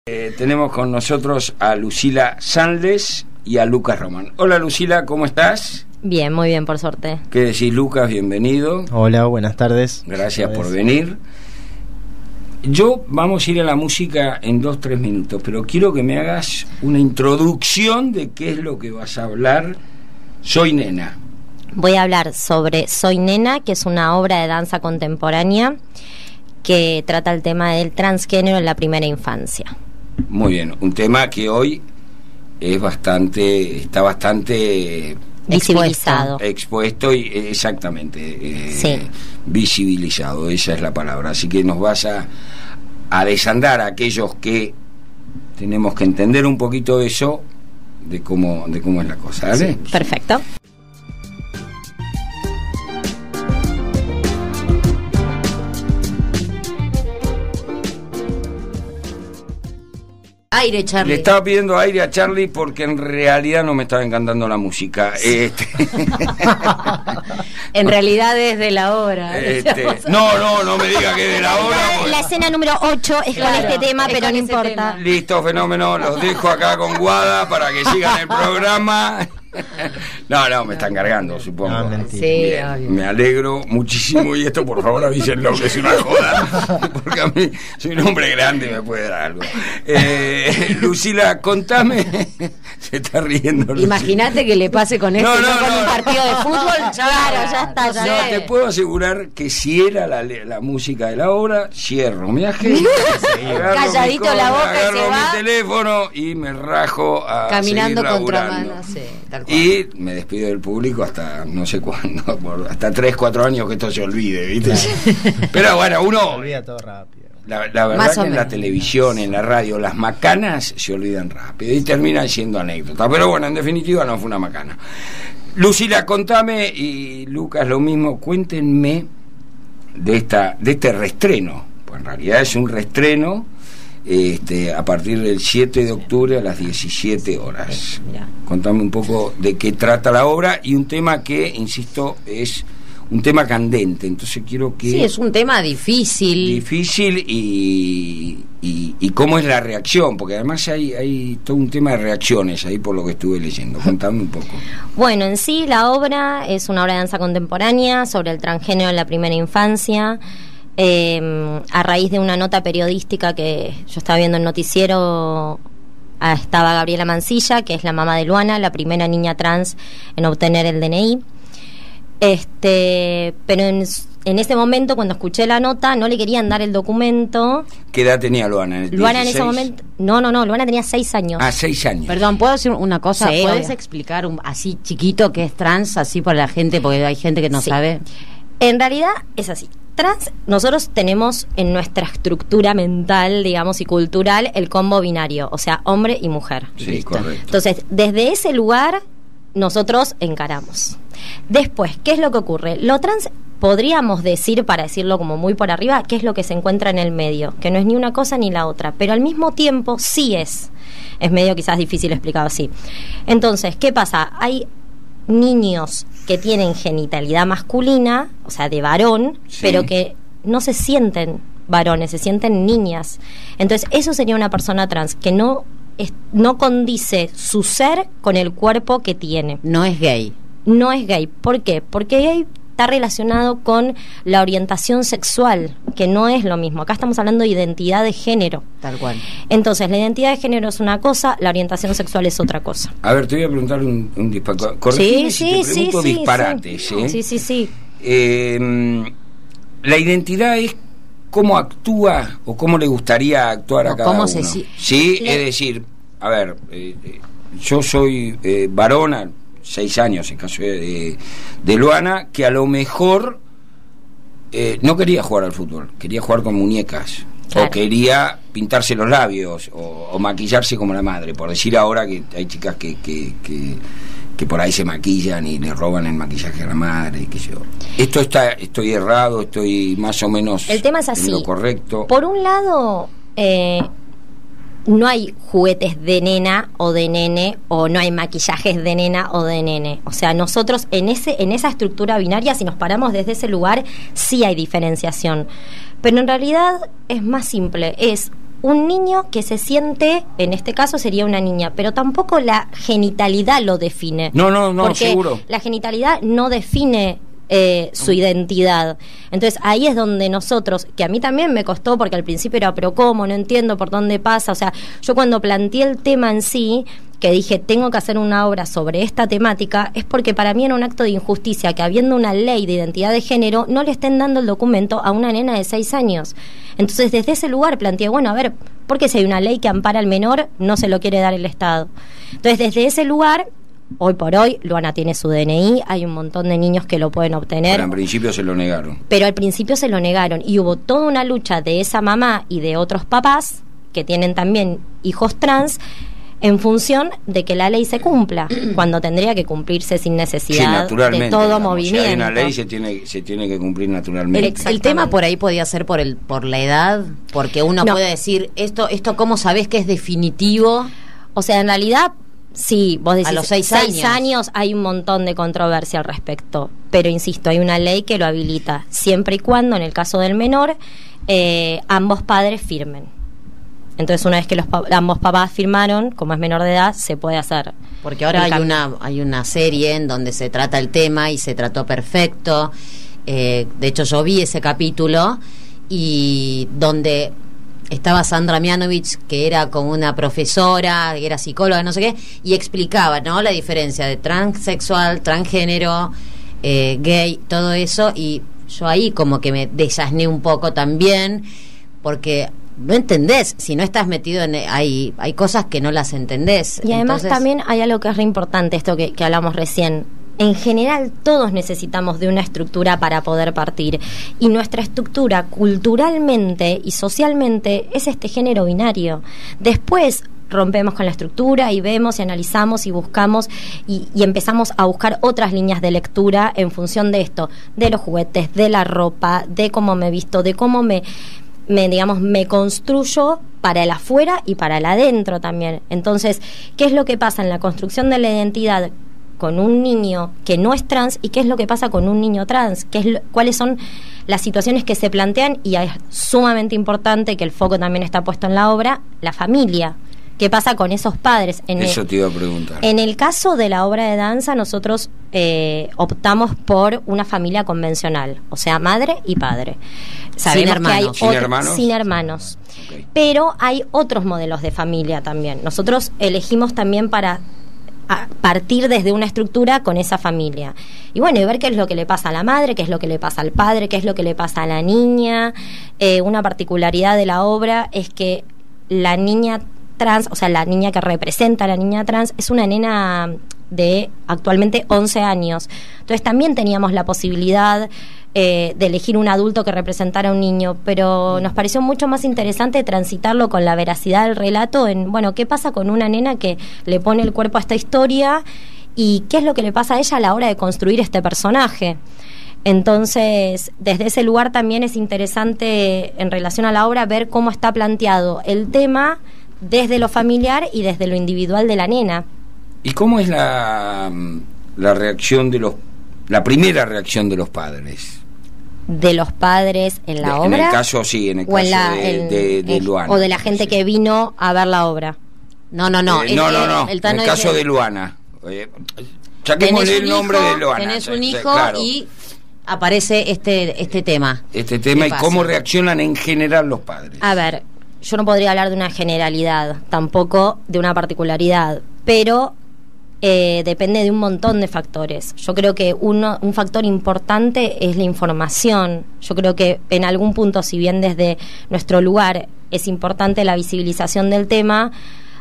Tenemos con nosotros a Lucila Sanles y a Lucas Román. Hola Lucila, ¿cómo estás? Bien, muy bien, por suerte. ¿Qué decís, Lucas? Bienvenido. Hola, buenas tardes. Gracias por venir. Vamos a ir a la música en 2-3 minutos, pero quiero que me hagas una introducción de qué es lo que vas a hablar. Soy Nena. Voy a hablar sobre Soy Nena, que es una obra de danza contemporánea que trata el tema del transgénero en la primera infancia. Muy bien, un tema que hoy está bastante expuesto y exactamente sí. Visibilizado, esa es la palabra. Así que nos vas a desandar a aquellos que tenemos que entender un poquito de eso, de cómo es la cosa, ¿vale? Sí, perfecto. Aire, Charlie. Le estaba pidiendo aire a Charlie porque en realidad no me estaba encantando la música. En realidad es de la obra. No me diga que es de la obra. La escena número 8 es con este tema, pero no importa. Tema. Listo, fenómeno. Los dejo acá con Guada para que sigan el programa. No, me están cargando, supongo. No, mentira. Sí, bien, obvio. me alegro muchísimo. Y esto, por favor, avísenlo que es una joda, porque a mí soy un hombre grande y me puede dar algo. Lucila, contame. Se está riendo Lucila. Imagínate que le pase con esto, con un partido de fútbol. Claro, ya está. No, te puedo asegurar que si era la música de la obra, cierro mi agenda, calladito la boca y agarro se va. mi teléfono y me rajo a Caminando seguir contra laburando. mano, sí, tal cual. Y me despido del público hasta no sé cuándo, hasta 3-4 años que esto se olvide, ¿viste? Claro. Pero bueno, Se uno... olvida todo rápido. La verdad Más que o en la menos. televisión, en la radio, las macanas se olvidan rápido y terminan siendo anécdotas. Pero bueno, en definitiva no fue una macana. Lucila, contame, y Lucas lo mismo, cuéntenme de este reestreno. Pues en realidad es un reestreno a partir del 7 de octubre a las 17 horas. Mirá. Contame un poco de qué trata la obra y un tema que, insisto, es un tema candente. Entonces quiero que... Sí, es un tema difícil y cómo es la reacción, porque además hay todo un tema de reacciones ahí por lo que estuve leyendo. Contame un poco. Bueno, en sí la obra es una obra de danza contemporánea sobre el transgénero en la primera infancia. A raíz de una nota periodística que yo estaba viendo en Noticiero, estaba Gabriela Mancilla, que es la mamá de Luana, la primera niña trans en obtener el DNI. Pero en ese momento, cuando escuché la nota, no le querían dar el documento. ¿Qué edad tenía Luana? Luana en ese momento... No, Luana tenía 6 años. 6 años. Perdón, ¿puedo decir una cosa? Sí, ¿Puedes obvio. explicar así chiquito qué es trans, así para la gente, porque hay gente que no Sí. sabe? En realidad es así. Trans, nosotros tenemos en nuestra estructura mental, digamos, y cultural, el combo binario, o sea, hombre y mujer. Sí, Listo. correcto. Entonces, desde ese lugar, nosotros encaramos. Después, ¿qué es lo que ocurre? Lo trans, podríamos decir, para decirlo como muy por arriba, ¿qué es lo que se encuentra en el medio? Que no es ni una cosa ni la otra, pero al mismo tiempo sí es. Es medio quizás difícil explicado así. Entonces, ¿qué pasa? Hay niños que tienen genitalidad masculina, o sea, de varón, Sí. pero que no se sienten varones, se sienten niñas. Entonces, eso sería una persona trans que no condice su ser con el cuerpo que tiene. No es gay. No es gay. ¿Por qué? Porque gay está relacionado con la orientación sexual, que no es lo mismo. Acá estamos hablando de identidad de género. Tal cual. Entonces, la identidad de género es una cosa, la orientación sexual es otra cosa. A ver, te voy a preguntar un disparate. Corregime si te pregunto disparates. Sí. La identidad es cómo actúa o cómo le gustaría actuar a O cada cómo uno. Sí, es decir, a ver, yo soy varona, 6 años en caso de Luana, que a lo mejor no quería jugar al fútbol, quería jugar con muñecas. Claro. O quería pintarse los labios o maquillarse como la madre, por decir ahora que hay chicas que por ahí se maquillan y le roban el maquillaje a la madre y qué sé yo. Estoy errado, estoy más o menos El tema es así. en lo correcto. Por un lado, no hay juguetes de nena o de nene, o no hay maquillajes de nena o de nene. O sea, nosotros en esa estructura binaria, si nos paramos desde ese lugar, sí hay diferenciación. Pero en realidad es más simple, es un niño que se siente, en este caso sería una niña, pero tampoco la genitalidad lo define. No, porque seguro. La genitalidad no define su identidad. Entonces ahí es donde nosotros, que a mí también me costó, porque al principio era, pero ¿cómo? No entiendo por dónde pasa. O sea, yo cuando planteé el tema en sí, que dije, tengo que hacer una obra sobre esta temática, es porque para mí era un acto de injusticia que, habiendo una ley de identidad de género, no le estén dando el documento a una nena de 6 años. Entonces desde ese lugar planteé, bueno, a ver, ¿por qué si hay una ley que ampara al menor, no se lo quiere dar el Estado? Entonces desde ese lugar, hoy por hoy, Luana tiene su DNI, hay un montón de niños que lo pueden obtener. Pero al principio se lo negaron. Pero al principio se lo negaron, y hubo toda una lucha de esa mamá y de otros papás que tienen también hijos trans, en función de que la ley se cumpla, cuando tendría que cumplirse sin necesidad de todo movimiento. Si hay una ley, se tiene que cumplir naturalmente. El tema por ahí podía ser por la edad, porque uno puede decir, esto ¿cómo sabés que es definitivo? O sea, en realidad, sí, vos decís, a los 6 años hay un montón de controversia al respecto, pero insisto, hay una ley que lo habilita, siempre y cuando, en el caso del menor, ambos padres firmen. Entonces, una vez que ambos papás firmaron, como es menor de edad, se puede hacer. Porque ahora hay una serie en donde se trata el tema y se trató perfecto. De hecho, yo vi ese capítulo, y donde estaba Sandra Mianovich, que era como una profesora, que era psicóloga, no sé qué, y explicaba, ¿no?, la diferencia de transexual, transgénero, gay, todo eso. Y yo ahí como que me desasné un poco también, porque no entendés, si no estás metido en hay cosas que no las entendés. Y además también hay algo que es re importante, esto que hablamos recién. En general todos necesitamos de una estructura para poder partir, y nuestra estructura culturalmente y socialmente es este género binario. Después rompemos con la estructura y vemos y analizamos y buscamos y empezamos a buscar otras líneas de lectura en función de esto, de los juguetes, de la ropa, de cómo me visto, de cómo me construyo para el afuera y para el adentro también. Entonces, ¿qué es lo que pasa en la construcción de la identidad con un niño que no es trans, y qué es lo que pasa con un niño trans? ¿Cuáles son las situaciones que se plantean? Y es sumamente importante, que el foco también está puesto en la obra, la familia. ¿Qué pasa con esos padres? Eso te iba a preguntar. En el caso de la obra de danza, nosotros optamos por una familia convencional, o sea, madre y padre. Sabemos que hay sin hermanos. Okay. Pero hay otros modelos de familia también. Nosotros elegimos también para partir desde una estructura con esa familia. Y bueno, y ver qué es lo que le pasa a la madre, qué es lo que le pasa al padre, qué es lo que le pasa a la niña. Una particularidad de la obra es que la niña trans, o sea, la niña que representa a la niña trans, es una nena de actualmente 11 años. Entonces también teníamos la posibilidad de elegir un adulto que representara a un niño, pero nos pareció mucho más interesante transitarlo con la veracidad del relato en, bueno, ¿qué pasa con una nena que le pone el cuerpo a esta historia y qué es lo que le pasa a ella a la hora de construir este personaje? Entonces, desde ese lugar también es interesante, en relación a la obra, ver cómo está planteado el tema desde lo familiar y desde lo individual de la nena. ¿Y cómo es la reacción la primera reacción de los padres? ¿De los padres en la obra? En el caso, sí, en el caso de Luana. ¿O de la gente que vino a ver la obra? No. En el caso de Luana. Saquémosle el nombre de Luana. Tenés un hijo, claro. Y aparece este tema. Este tema, y cómo reaccionan en general los padres. A ver, yo no podría hablar de una generalidad, tampoco de una particularidad, pero depende de un montón de factores. Yo creo que un factor importante es la información. Yo creo que en algún punto, si bien desde nuestro lugar es importante la visibilización del tema,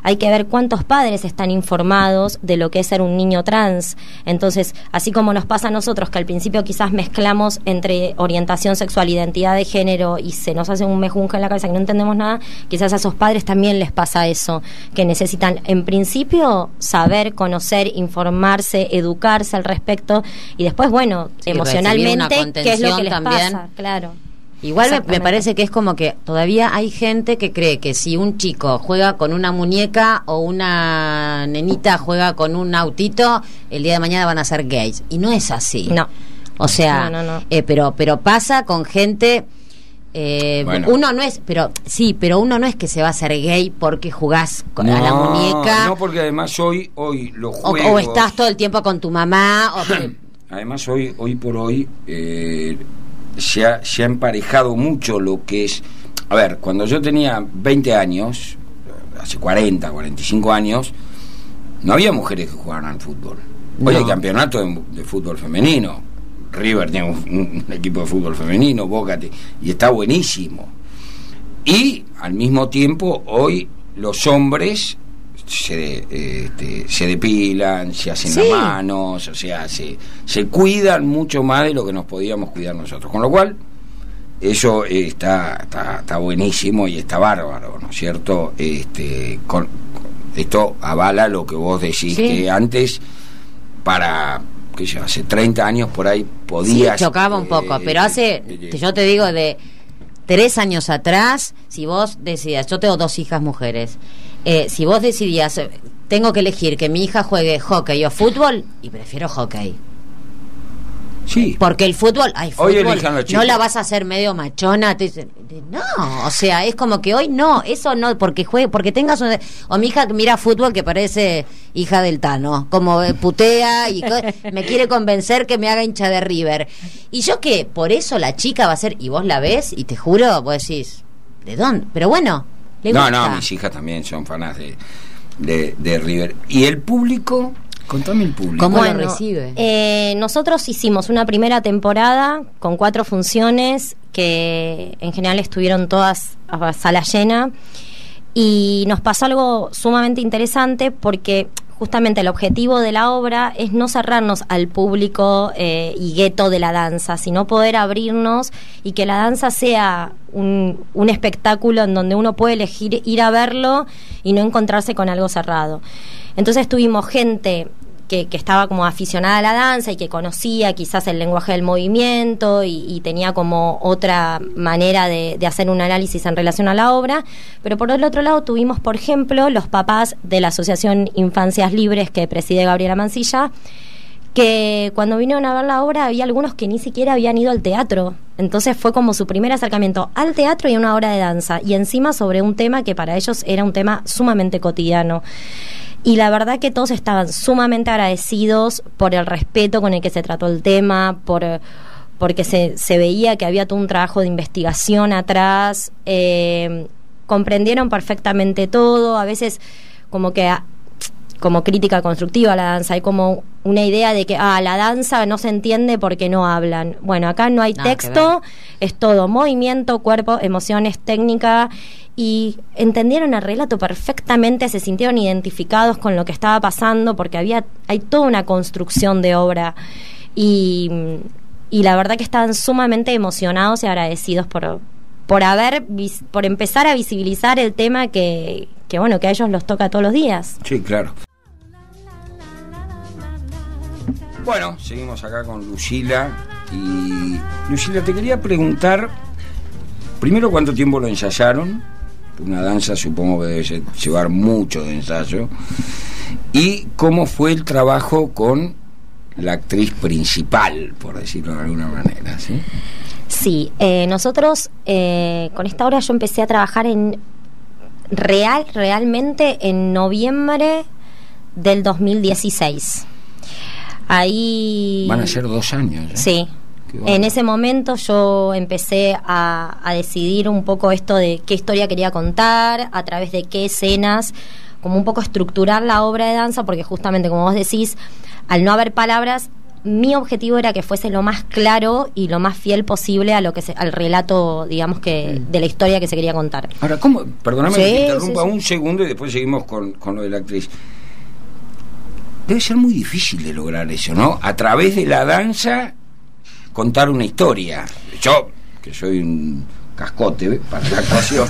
hay que ver cuántos padres están informados de lo que es ser un niño trans. Entonces, así como nos pasa a nosotros, que al principio quizás mezclamos entre orientación sexual, identidad de género, y se nos hace un mejunje en la cabeza que no entendemos nada, quizás a esos padres también les pasa eso, que necesitan en principio saber, conocer, informarse, educarse al respecto, y después, bueno, sí, emocionalmente, qué es lo que les pasa. Claro. Igual me parece que es como que todavía hay gente que cree que si un chico juega con una muñeca o una nenita juega con un autito, el día de mañana van a ser gays. Y no es así. No. O sea, no. Pero pasa con gente Bueno. Uno no es, pero uno no es que se va a hacer gay porque jugás a la muñeca. No, porque además hoy los juegos... O estás todo el tiempo con tu mamá. Además hoy por hoy se ha emparejado mucho lo que es... A ver, cuando yo tenía 20 años, hace 40, 45 años, no había mujeres que jugaran al fútbol. Hoy hay campeonato de fútbol femenino. River tiene un equipo de fútbol femenino, Boca, y está buenísimo. Y al mismo tiempo hoy los hombres se depilan, se hacen las manos, o sea, se cuidan mucho más de lo que nos podíamos cuidar nosotros, con lo cual eso está buenísimo y está bárbaro, ¿no es cierto? Esto avala lo que vos decís, que antes que yo, hace 30 años por ahí podías... Sí, chocaba un poco, pero yo te digo, de 3 años atrás, si vos decidías, yo tengo 2 hijas mujeres, si vos decidías, tengo que elegir que mi hija juegue hockey o fútbol, y prefiero hockey. Sí. Porque el fútbol, hoy elijan los chicos. No la vas a hacer medio machona, no, o sea, es como que hoy no, eso no, porque tengas o mi hija que mira fútbol que parece hija del Tano, como putea y me quiere convencer que me haga hincha de River. Y yo que por eso la chica va a ser, y vos la ves y te juro, vos decís, ¿de dónde? Pero bueno, le gusta. No, mis hijas también son fanas de River. ¿Y el público? Contame el público. ¿Cómo lo recibe? Nosotros hicimos una primera temporada con 4 funciones que en general estuvieron todas a sala llena, y nos pasó algo sumamente interesante porque justamente el objetivo de la obra es no cerrarnos al público y gueto de la danza, sino poder abrirnos y que la danza sea un espectáculo en donde uno puede elegir ir a verlo y no encontrarse con algo cerrado. Entonces tuvimos gente que estaba como aficionada a la danza y que conocía quizás el lenguaje del movimiento y tenía como otra manera de hacer un análisis en relación a la obra, pero por el otro lado tuvimos, por ejemplo, los papás de la Asociación Infancias Libres que preside Gabriela Mancilla, que cuando vinieron a ver la obra había algunos que ni siquiera habían ido al teatro. Entonces fue como su primer acercamiento al teatro y a una obra de danza, y encima sobre un tema que para ellos era un tema sumamente cotidiano. Y la verdad que todos estaban sumamente agradecidos por el respeto con el que se trató el tema, porque se veía que había todo un trabajo de investigación atrás, comprendieron perfectamente todo, a veces como crítica constructiva a la danza, hay como una idea de que la danza no se entiende porque no hablan. Bueno, acá no hay texto, es todo movimiento, cuerpo, emociones, técnica, y entendieron el relato perfectamente, se sintieron identificados con lo que estaba pasando, porque hay toda una construcción de obra, y la verdad que estaban sumamente emocionados y agradecidos por empezar a visibilizar el tema que bueno, que a ellos los toca todos los días. Sí, claro. Bueno, seguimos acá con Lucila. Y Lucila, te quería preguntar primero cuánto tiempo lo ensayaron. Una danza supongo que debe llevar mucho de ensayo. Y cómo fue el trabajo con la actriz principal, por decirlo de alguna manera, ¿sí? Sí, nosotros con esta obra yo empecé a trabajar realmente en noviembre del 2016. Ahí van a ser 2 años, ¿eh? Sí. En ese momento yo empecé a decidir un poco esto de qué historia quería contar, a través de qué escenas, como un poco estructurar la obra de danza, porque justamente como vos decís, al no haber palabras, mi objetivo era que fuese lo más claro y lo más fiel posible a al relato, digamos, que de la historia que se quería contar. Ahora, ¿cómo? Perdóname que te interrumpa un segundo y después seguimos con lo de la actriz. Debe ser muy difícil de lograr eso, ¿no? A través de la danza contar una historia. Yo, que soy un cascote para la actuación,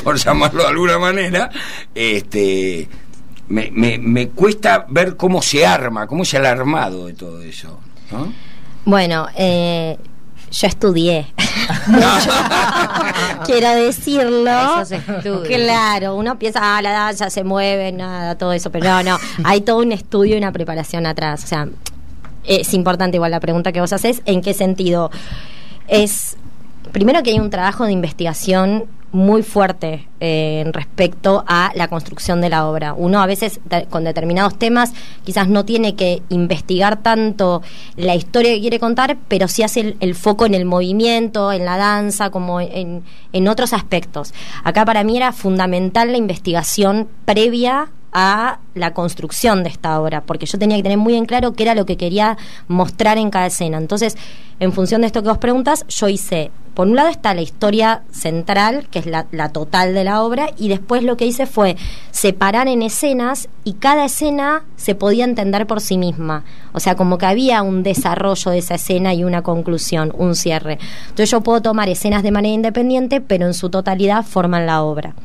por llamarlo de alguna manera, me cuesta ver cómo se arma, cómo es el armado de todo eso, ¿no? Bueno, yo estudié. Quiero decirlo. Claro, uno piensa, la danza se mueve, nada, todo eso, pero no, hay todo un estudio y una preparación atrás. O sea, es importante igual la pregunta que vos haces, ¿en qué sentido? Es primero que hay un trabajo de investigación muy fuerte respecto a la construcción de la obra. Uno a veces con determinados temas quizás no tiene que investigar tanto la historia que quiere contar, pero sí hace el foco en el movimiento, en la danza, como en otros aspectos. Acá para mí era fundamental la investigación previa a la construcción de esta obra, porque yo tenía que tener muy en claro qué era lo que quería mostrar en cada escena. Entonces, en función de esto que vos preguntas, yo hice, por un lado está la historia central, que es la total de la obra, y después lo que hice fue separar en escenas, y cada escena se podía entender por sí misma. O sea, como que había un desarrollo de esa escena y una conclusión, un cierre. Entonces yo puedo tomar escenas de manera independiente, pero en su totalidad forman la obra.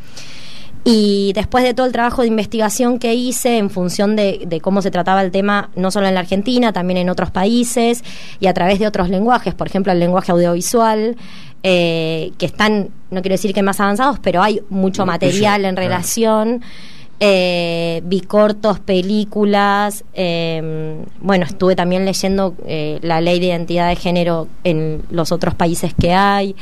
Y después de todo el trabajo de investigación que hice en función de cómo se trataba el tema, no solo en la Argentina, también en otros países y a través de otros lenguajes, por ejemplo el lenguaje audiovisual, que están, no quiero decir que más avanzados, pero hay mucho material en relación. Vi cortos, películas, bueno, estuve también leyendo la ley de identidad de género en los otros países que hay.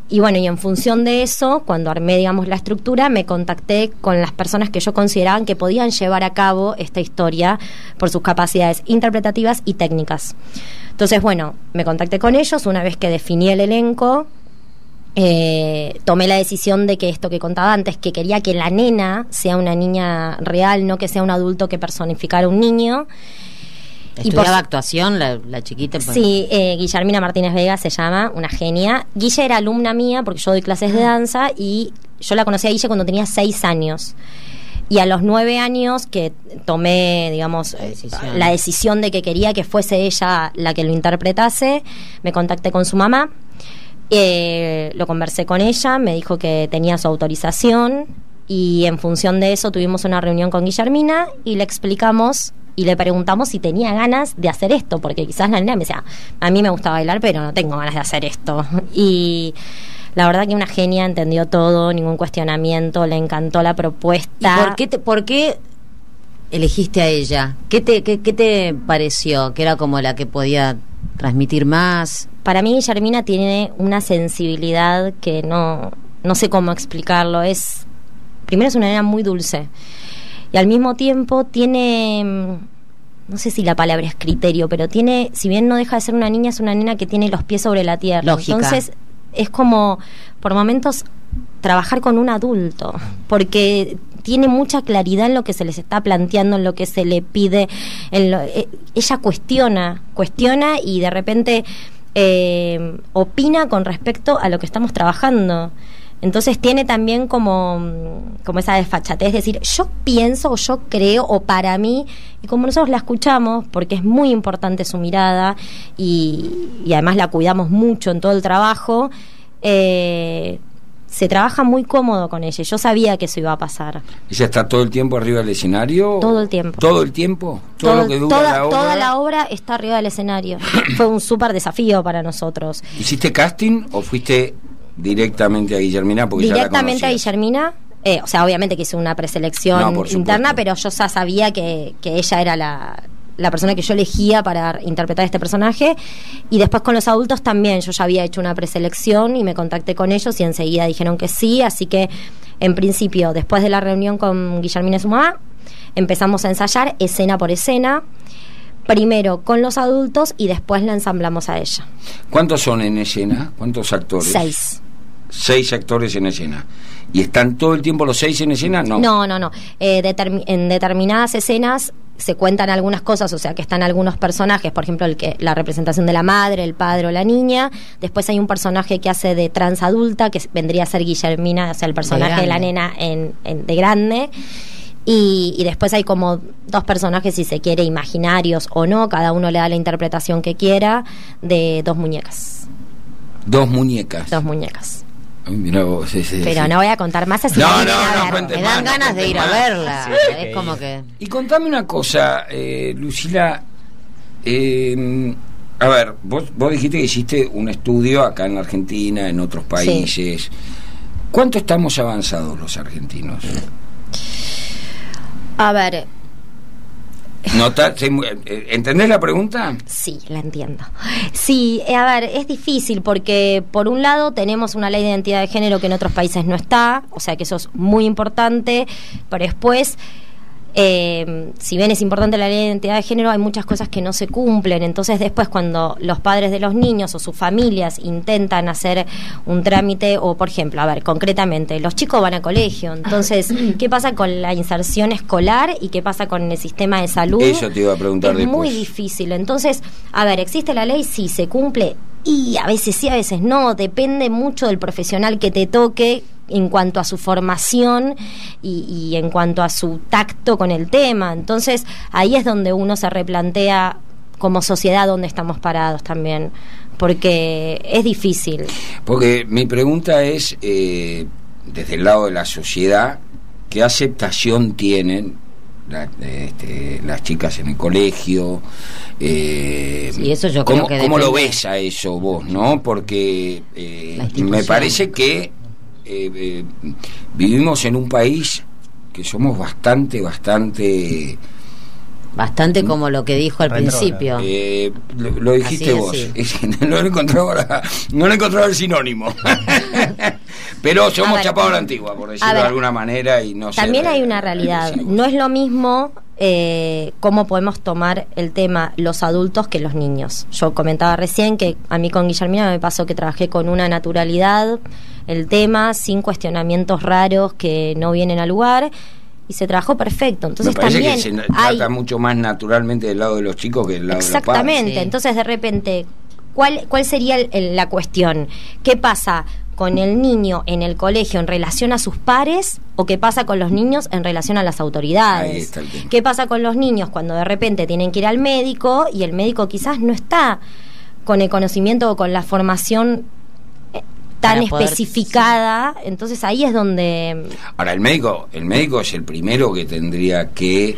Y bueno, y en función de eso, cuando armé, digamos, la estructura, me contacté con las personas que yo consideraban que podían llevar a cabo esta historia por sus capacidades interpretativas y técnicas. Entonces, bueno, me contacté con ellos. Una vez que definí el elenco, tomé la decisión de que esto que contaba antes, que quería que la nena sea una niña real, no que sea un adulto que personificara un niño. ¿Estudiaba actuación la chiquita? Pues. Sí, Guillermina Martínez Vega se llama, una genia. Guille era alumna mía porque yo doy clases de danza y yo la conocí a Guille cuando tenía 6 años. Y a los 9 años que tomé, digamos, la decisión de que quería que fuese ella la que lo interpretase, me contacté con su mamá, lo conversé con ella, me dijo que tenía su autorización y en función de eso tuvimos una reunión con Guillermina y le explicamos y le preguntamos si tenía ganas de hacer esto, porque quizás la nena me decía, a mí me gusta bailar, pero no tengo ganas de hacer esto. Y la verdad que una genia, entendió todo, ningún cuestionamiento, le encantó la propuesta. ¿Y por qué elegiste a ella? ¿Qué te pareció? ¿Que era como la que podía transmitir más? Para mí Guillermina tiene una sensibilidad que no sé cómo explicarlo. Primero es una nena muy dulce. Y al mismo tiempo tiene, no sé si la palabra es criterio, pero tiene, si bien no deja de ser una niña, es una nena que tiene los pies sobre la tierra. Lógica. Entonces es como, por momentos, trabajar con un adulto, porque tiene mucha claridad en lo que se les está planteando, en lo que se le pide. Ella cuestiona y de repente opina con respecto a lo que estamos trabajando. Entonces tiene también como esa desfachatez, es decir, yo pienso o yo creo o para mí, y como nosotros la escuchamos, porque es muy importante su mirada y además la cuidamos mucho en todo el trabajo, se trabaja muy cómodo con ella. Yo sabía que eso iba a pasar. ¿Ella está todo el tiempo arriba del escenario? Todo el tiempo. ¿Todo el tiempo? ¿Todo lo que dura la obra? Toda la obra está arriba del escenario. Fue un súper desafío para nosotros. ¿Hiciste casting o fuiste directamente a Guillermina? Porque directamente ya la a Guillermina, o sea, obviamente que hice una preselección interna, pero yo ya sabía que ella era la persona que yo elegía para interpretar este personaje. Y después con los adultos también, yo ya había hecho una preselección y me contacté con ellos y enseguida dijeron que sí, así que en principio, después de la reunión con Guillermina y su mamá, empezamos a ensayar escena por escena, primero con los adultos y después la ensamblamos a ella. ¿Cuántos son en escena? ¿Cuántos actores? 6. 6 actores en escena. ¿Y están todo el tiempo los 6 en escena? No. No. En determinadas escenas se cuentan algunas cosas, o sea que están algunos personajes, por ejemplo la representación de la madre, el padre o la niña. Después hay un personaje que hace de transadulta, que vendría a ser Guillermina, o sea el personaje de la nena de grande. Y después hay como 2 personajes, si se quiere, imaginarios o no, cada uno le da la interpretación que quiera, de 2 muñecas. 2 muñecas. 2 muñecas. Mirá vos, pero no voy a contar más así. No, me dan ganas de ir a verla. Sí, es como que. Y contame una cosa, Lucila. A ver, vos dijiste que hiciste un estudio acá en la Argentina, en otros países. Sí. ¿Cuánto estamos avanzados los argentinos? A ver, ¿Entendés la pregunta? Sí, la entiendo. Sí, a ver, es difícil porque por un lado tenemos una ley de identidad de género que en otros países no está, o sea que eso es muy importante, pero después, si bien es importante la ley de identidad de género, hay muchas cosas que no se cumplen. Entonces después cuando los padres de los niños o sus familias intentan hacer un trámite, o por ejemplo, a ver, concretamente, los chicos van a colegio, entonces, ¿qué pasa con la inserción escolar y qué pasa con el sistema de salud? Eso te iba a preguntar es después. Muy difícil. Entonces, a ver, ¿existe la ley? Sí, se cumple, y a veces sí, a veces no, depende mucho del profesional que te toque en cuanto a su formación y en cuanto a su tacto con el tema. Entonces ahí es donde uno se replantea como sociedad dónde estamos parados también, porque es difícil. Porque mi pregunta es, desde el lado de la sociedad, ¿qué aceptación tienen las chicas en el colegio? Sí, eso yo ¿cómo, creo que ¿cómo lo depende. ves a eso vos, no? Porque me parece que vivimos en un país que somos bastante como lo que dijo al principio. lo dijiste Así vos. es, No le encontraba el sinónimo. Pero somos ver, chapados a la antigua, por decirlo a ver, de alguna manera, y no sé. También hay una realidad. No es lo mismo cómo podemos tomar el tema los adultos que los niños. Yo comentaba recién que a mí con Guillermina me pasó que trabajé con una naturalidad el tema, sin cuestionamientos raros que no vienen al lugar, y se trabajó perfecto. Entonces me parece también que se hay... trata mucho más naturalmente del lado de los chicos que del lado de los padres. Exactamente. Sí. Entonces de repente, ¿cuál sería la cuestión? ¿Qué pasa con el niño en el colegio en relación a sus pares, o qué pasa con los niños en relación a las Ahí autoridades? está el tema. ¿Qué pasa con los niños cuando de repente tienen que ir al médico y el médico quizás no está con el conocimiento o con la formación tan Para poder- especificada? Entonces ahí es donde... Ahora, el médico es el primero que tendría que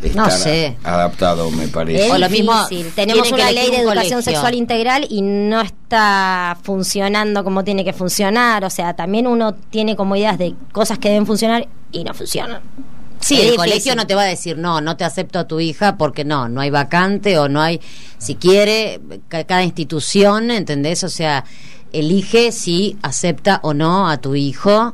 estar No sé. adaptado, me parece. Es O lo mismo, difícil. Tenemos tienen que una elegir ley de un educación colegio. sexual integral y no está funcionando como tiene que funcionar. O sea, también uno tiene como ideas de cosas que deben funcionar y no funcionan. Sí, Es el difícil. colegio no te va a decir no te acepto a tu hija porque no hay vacante o no hay, si quiere, cada institución, ¿entendés? O sea, elige si acepta o no a tu hijo,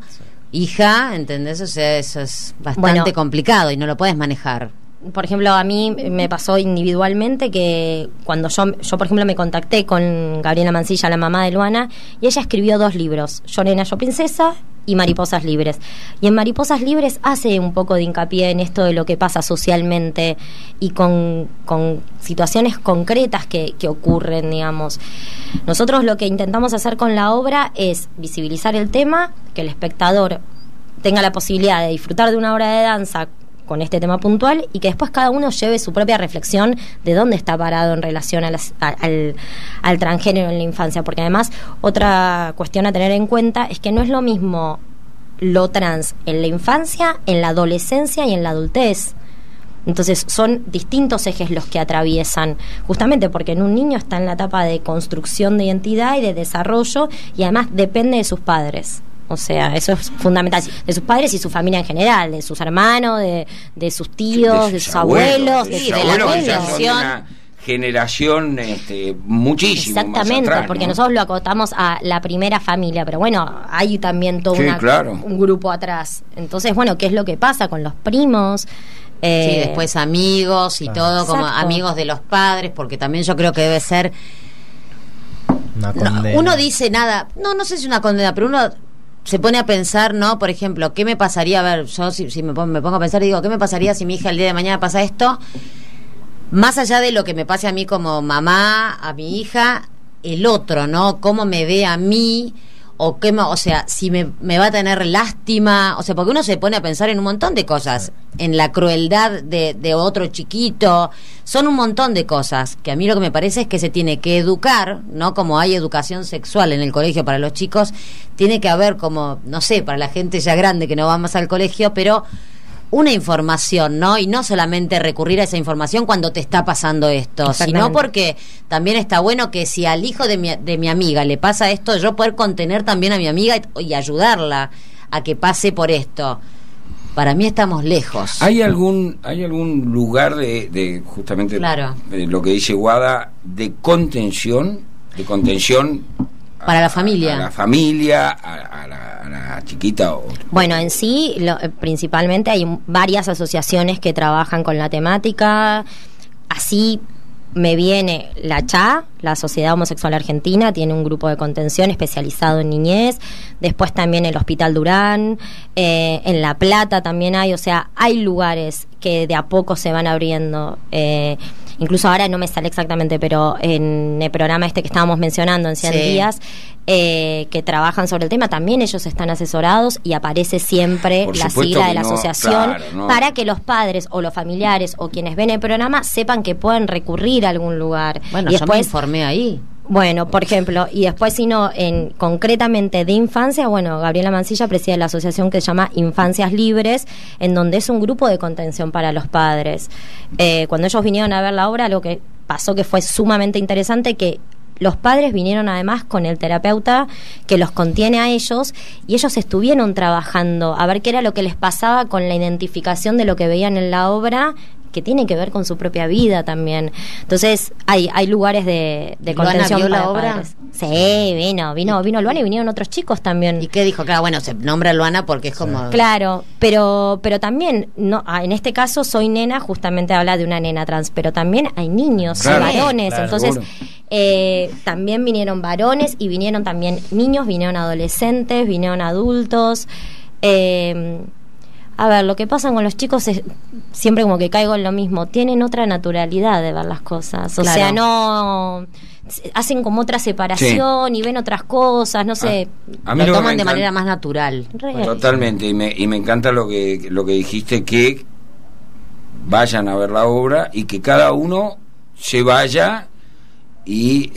hija, ¿entendés? O sea, eso es bastante Bueno. complicado y no lo puedes manejar. Por ejemplo, a mí me pasó individualmente que cuando yo por ejemplo, me contacté con Gabriela Mancilla, la mamá de Luana, y ella escribió 2 libros, Yo Nena, Yo Princesa y Mariposas Libres. Y en Mariposas Libres hace un poco de hincapié en esto de lo que pasa socialmente y con situaciones concretas que ocurren, digamos. Nosotros lo que intentamos hacer con la obra es visibilizar el tema, que el espectador tenga la posibilidad de disfrutar de una obra de danza con este tema puntual, y que después cada uno lleve su propia reflexión de dónde está parado en relación al transgénero en la infancia, porque además otra cuestión a tener en cuenta es que no es lo mismo lo trans en la infancia, en la adolescencia y en la adultez. Entonces son distintos ejes los que atraviesan, justamente porque en un niño está en la etapa de construcción de identidad y de desarrollo, y además depende de sus padres. O sea, eso es fundamental, de sus padres y su familia en general, de sus hermanos, de sus tíos, de sus abuelos, de de sus sus abuelos, que ya abuelos. son de una generación muchísimo Exactamente, más atrás, porque ¿no? nosotros lo acotamos a la primera familia, pero bueno, hay también todo Sí, claro. un grupo atrás. Entonces, bueno, ¿qué es lo que pasa con los primos? Sí, después amigos y todo, como Exacto. amigos de los padres, porque también yo creo que debe ser... Una No, condena. uno dice nada, no sé si una condena, pero uno se pone a pensar, ¿no? Por ejemplo, ¿qué me pasaría? A ver, yo si me pongo a pensar y digo, ¿qué me pasaría si mi hija el día de mañana pasa esto? Más allá de lo que me pase a mí como mamá, a mi hija, el otro, ¿no? ¿Cómo me ve a mí? O sea, si me va a tener lástima, o sea, porque uno se pone a pensar en un montón de cosas, en la crueldad de otro chiquito, son un montón de cosas, que a mí lo que me parece es que se tiene que educar, ¿no? Como hay educación sexual en el colegio para los chicos, tiene que haber como, no sé, para la gente ya grande que no va más al colegio, pero una información, ¿no? Y no solamente recurrir a esa información cuando te está pasando esto, sino porque también está bueno que si al hijo de mi amiga le pasa esto, yo poder contener también a mi amiga y ayudarla a que pase por esto. Para mí estamos lejos. ¿Hay algún lugar de justamente Claro. Lo que dice Guada, de contención Para la familia. a la familia, a la chiquita? Bueno, en sí, principalmente hay varias asociaciones que trabajan con la temática. Así me viene la CHA, la Sociedad Homosexual Argentina, tiene un grupo de contención especializado en niñez. Después también el Hospital Durán, en La Plata también hay, o sea, hay lugares que de a poco se van abriendo. Incluso ahora no me sale exactamente, pero en el programa este que estábamos mencionando, en 100 Sí. días, que trabajan sobre el tema, también ellos están asesorados y aparece siempre Por la supuesto sigla que de la no, asociación, claro, no. para que los padres o los familiares o quienes ven el programa sepan que pueden recurrir a algún lugar. Bueno, y yo me informé ahí. bueno, por ejemplo, y después si no, concretamente de infancia, bueno, Gabriela Mancilla preside la asociación que se llama Infancias Libres, en donde es un grupo de contención para los padres. Cuando ellos vinieron a ver la obra, lo que pasó que fue sumamente interesante, que los padres vinieron además con el terapeuta que los contiene a ellos, y ellos estuvieron trabajando a ver qué era lo que les pasaba con la identificación de lo que veían en la obra, que tiene que ver con su propia vida también. Entonces hay lugares de ¿Luana contención vio la para obra? padres. Sí, vino Luana y vinieron otros chicos también. ¿Y qué dijo? Claro, bueno, se nombra Luana porque es como... Claro, pero también, no, en este caso Soy Nena justamente habla de una nena trans, pero también hay niños, Claro, hay varones, claro, entonces seguro. también vinieron varones y vinieron también niños, vinieron adolescentes, vinieron adultos. A ver, lo que pasa con los chicos es siempre como que caigo en lo mismo, tienen otra naturalidad de ver las cosas, o Claro. sea, no hacen como otra separación y ven otras cosas, no sé. A mí Lo lo que toman me de encanta- manera más natural. Totalmente, y me encanta lo que dijiste, que vayan a ver la obra y que cada uno se vaya y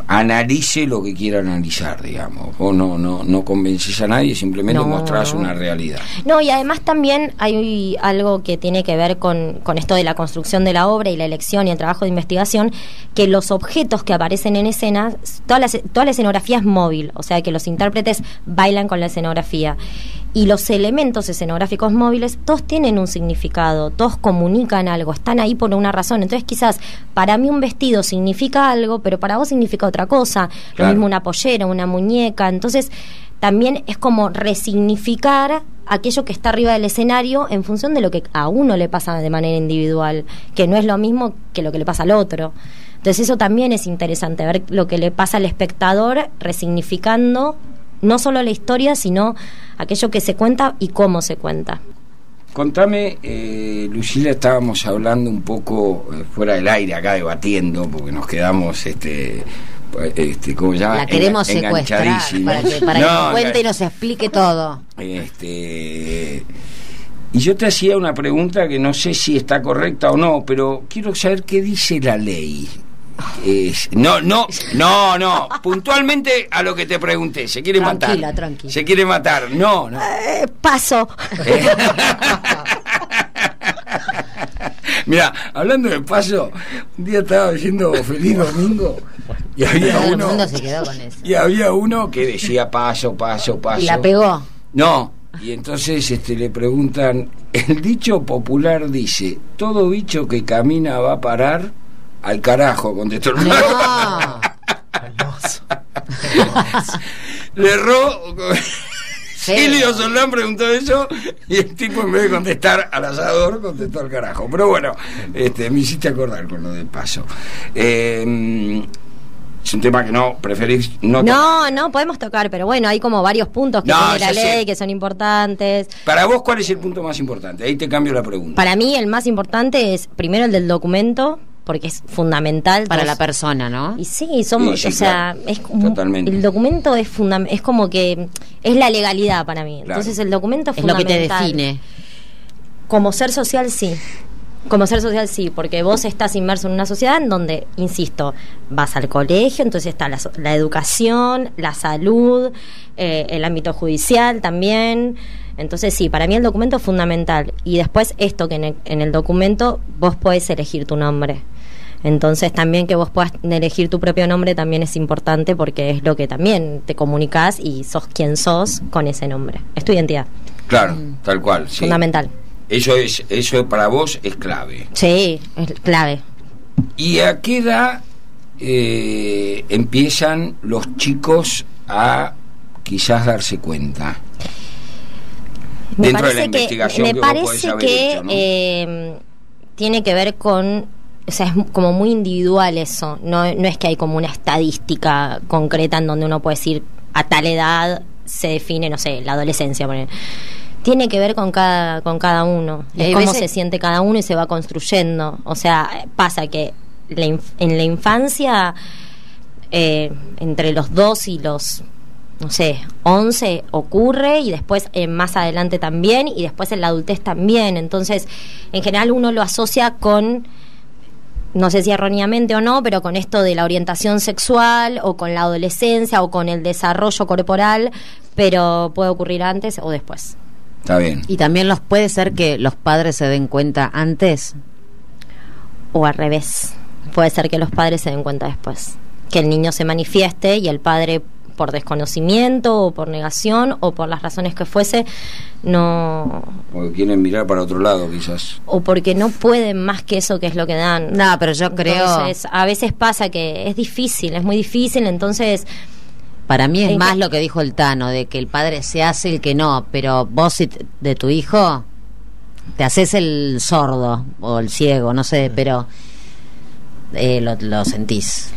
analice lo que quiera analizar, digamos. Vos no convences a nadie, simplemente No, mostrás no. una realidad. No, y además también hay algo que tiene que ver con esto de la construcción de la obra y la elección y el trabajo de investigación, que los objetos que aparecen en escena, toda la escenografía es móvil, o sea que los intérpretes bailan con la escenografía. Y los elementos escenográficos móviles, todos tienen un significado, todos comunican algo, están ahí por una razón. Entonces quizás para mí un vestido significa algo, pero para vos significa otra cosa. Lo Claro. mismo una pollera, una muñeca. Entonces también es como resignificar aquello que está arriba del escenario en función de lo que a uno le pasa de manera individual, que no es lo mismo que lo que le pasa al otro. Entonces eso también es interesante, ver lo que le pasa al espectador resignificando no solo la historia, sino aquello que se cuenta y cómo se cuenta. Contame, Lucila, estábamos hablando un poco fuera del aire acá, debatiendo, porque nos quedamos ¿cómo se llama? La queremos secuestrar Enganchadísimos. para que No, nos cuente y nos explique todo. Y yo te hacía una pregunta que no sé si está correcta o no, pero quiero saber qué dice la ley. No, puntualmente a lo que te pregunté. Se quiere Tranquila, matar. tranquila. Se quiere matar. No. Paso. Mira, hablando de paso, un día estaba diciendo Feliz Domingo y había Todo el uno mundo se quedó con eso. y había uno que decía paso. Y la pegó. No, y entonces le preguntan, el dicho popular dice, todo bicho que camina va a parar al carajo, contestó el No. Hermoso. Le erró. Sí. Silvio Soldán preguntó eso y el tipo, en vez de contestar al asador, contestó al carajo. Pero bueno, me hiciste acordar con lo del paso. Es un tema que no preferís no tocar. No podemos tocar, pero bueno, hay como varios puntos que No, tiene la ya sé. ley que son importantes. Para vos, ¿cuál es el punto más importante? Ahí te cambio la pregunta. Para mí el más importante es primero el del documento, porque es fundamental Para todos- la persona, ¿no? Y sí, somos, Sí, o sea, claro. es como- Totalmente. el documento es es como que es la legalidad para mí. Claro. Entonces el documento es Es lo que fundamental. te define. Como ser social, sí. Como ser social, sí, porque vos estás inmerso en una sociedad en donde, insisto, vas al colegio, entonces está la educación, la salud, el ámbito judicial también. Entonces, sí, para mí el documento es fundamental. Y después esto, que en el documento vos podés elegir tu nombre. Entonces, también que vos puedas elegir tu propio nombre también es importante, porque es lo que también te comunicás y sos quien sos con ese nombre. Es tu identidad. Claro, tal cual. Sí. Fundamental. Eso para vos es clave. Sí, es clave. ¿Y a qué edad empiezan los chicos a quizás darse cuenta? Me Dentro de la parece investigación me que vos podés parece haber que hecho, ¿no? Tiene que ver con, o sea, es como muy individual eso. No es que hay como una estadística concreta en donde uno puede decir a tal edad se define, no sé, la adolescencia. Tiene que ver con cada uno. Es cómo se siente cada uno y se va construyendo. O sea, pasa que en la infancia, entre los 2 y los, no sé, 11 ocurre, y después más adelante también, y después en la adultez también. Entonces, en general uno lo asocia con, no sé si erróneamente o no, pero con esto de la orientación sexual o con la adolescencia o con el desarrollo corporal, pero puede ocurrir antes o después. Está bien. Y también puede ser que los padres se den cuenta antes. O al revés. Puede ser que los padres se den cuenta después. Que el niño se manifieste y el padre, por desconocimiento o por negación o por las razones que fuese, no... Porque quieren mirar para otro lado, quizás. O porque no pueden más que eso que es lo que dan. No, pero yo creo... Entonces, a veces pasa que es difícil, es muy difícil, entonces... Para mí es más lo que dijo el Tano, de que el padre se hace el que no, pero vos de tu hijo te haces el sordo o el ciego, no sé, pero lo sentís.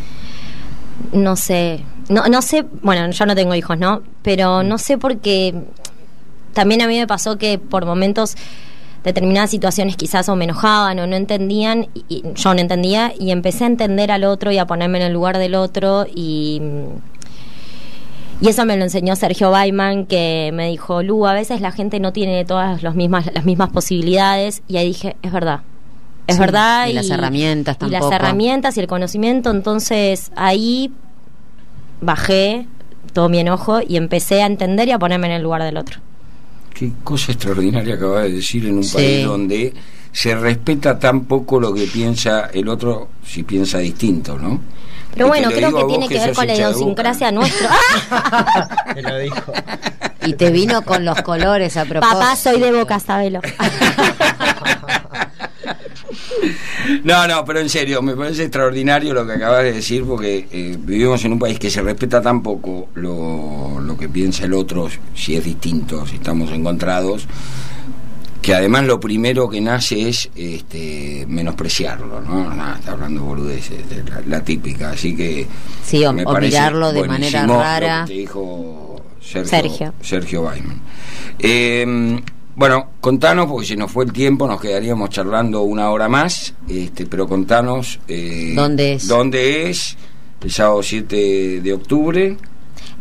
No sé, no sé, bueno, yo no tengo hijos, ¿no? Pero no sé, porque también a mí me pasó que por momentos determinadas situaciones quizás o me enojaban o no entendían, y yo no entendía, y empecé a entender al otro y a ponerme en el lugar del otro, y eso me lo enseñó Sergio Baiman, que me dijo: Lu, a veces la gente no tiene todas las mismas posibilidades, y ahí dije, es verdad. Es verdad. Y las herramientas tampoco. Y las herramientas y el conocimiento. Entonces ahí bajé todo mi enojo y empecé a entender y a ponerme en el lugar del otro. Qué cosa extraordinaria acabas de decir, en un país donde se respeta tan poco lo que piensa el otro, si piensa distinto, ¿no? Pero bueno, creo que tiene que ver con la idiosincrasia nuestra. Me lo dijo. Y te vino con los colores a propósito. Papá, soy de Boca, sabelo. No, pero en serio, me parece extraordinario lo que acabas de decir, porque vivimos en un país que se respeta tan poco lo que piensa el otro, si es distinto, si estamos encontrados, que además lo primero que nace es menospreciarlo, ¿no? Está hablando boludeces, la típica, así que sí, o mirarlo de manera rara. Lo que te dijo Sergio Baiman. Bueno, contanos, porque se nos fue el tiempo, nos quedaríamos charlando una hora más, pero contanos ¿Dónde es? El sábado 7 de octubre.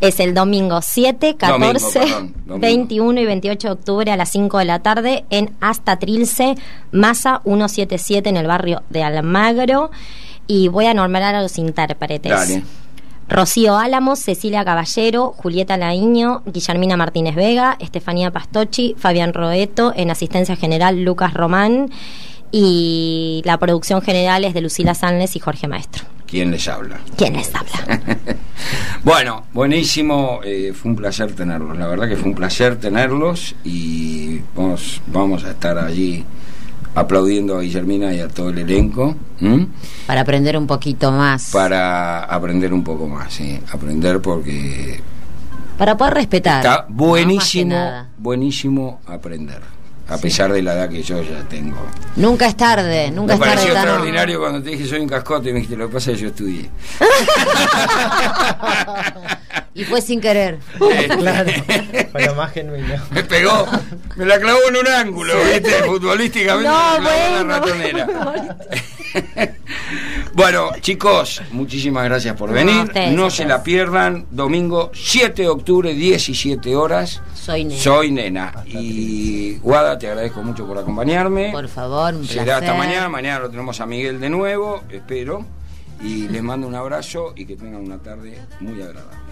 Es el domingo 7, 14, domingo. 21 y 28 de octubre a las 5 de la tarde en Hasta Trilce, Masa 177, en el barrio de Almagro. Y voy a nombrar a los intérpretes. Dale. Rocío Álamos, Cecilia Caballero, Julieta Laíño, Guillermina Martínez Vega, Estefanía Pastocchi, Fabián Roeto, en asistencia general Lucas Román, y la producción general es de Lucila Sanles y Jorge Maestro. ¿Quién les habla? Bueno, buenísimo, fue un placer tenerlos, la verdad que fue un placer tenerlos, y vamos a estar allí aplaudiendo a Guillermina y a todo el elenco. Para aprender un poquito más. Para aprender un poco más, sí. Aprender porque... Para poder respetar. Está buenísimo aprender. A pesar de la edad que yo ya tengo. Nunca es tarde, nunca es tarde. Me pareció extraordinario cuando te dije soy un cascote y me dijiste, lo que pasa es que yo estudié. Y fue sin querer. Claro, fue lo más genuino. Me pegó, me la clavó en un ángulo, ¿viste? Futbolísticamente me clavó en la ratonera. Bueno, chicos, muchísimas gracias por venir. No se la pierdan, domingo 7 de octubre, 17 horas. Soy nena. Y Guada, te agradezco mucho por acompañarme. Por favor, un placer. Será hasta mañana lo tenemos a Miguel de nuevo, espero. Y les mando un abrazo y que tengan una tarde muy agradable.